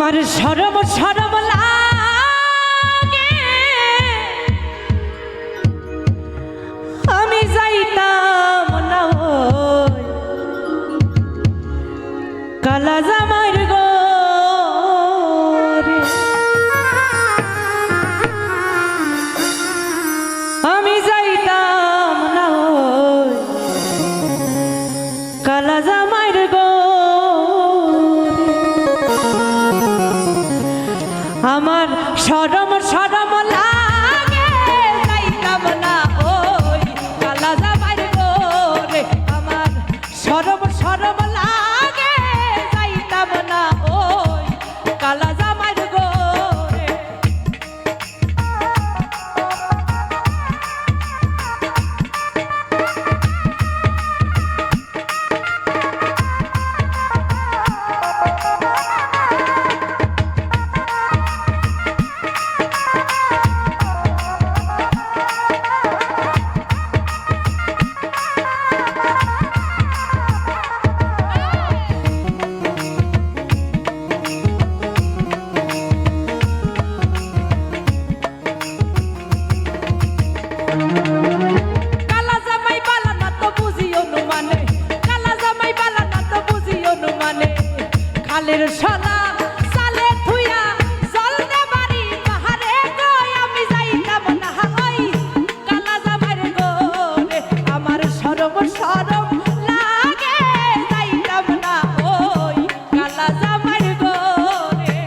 আমার শরম শরম লাগে আমি যাইতাম না ওই কালা জামাইর ঘরে আমি যাইতাম না ওই কালা জামাইর ঘরে আমার শরম শরম লাগে যাইতাম না ওই কালা জামাইর ঘরে আমার শরম শরম লাগে যাইতাম না ওই কালা জামাইর ঘরে কালা জামাই বালা না তো বুঝি অনুমানে কালা জামাই বালা না তো বুঝি অনুমানে খালের সলা সালে থুইয়া জলতে বাড়ি বাহারে কই আমি যাইতাম না ওই কালা জামাইর ঘরে আমার শরম শরম লাগে যাইতাম না ওই কালা জামাইর ঘরে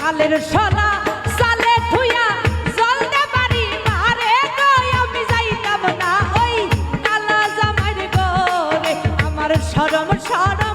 খালের সলা সালে থুইয়া জলতে বাড়ি বাহারে কই আমি যাইতাম না ওই কালা জামাইর ঘরে আমার শরম শরম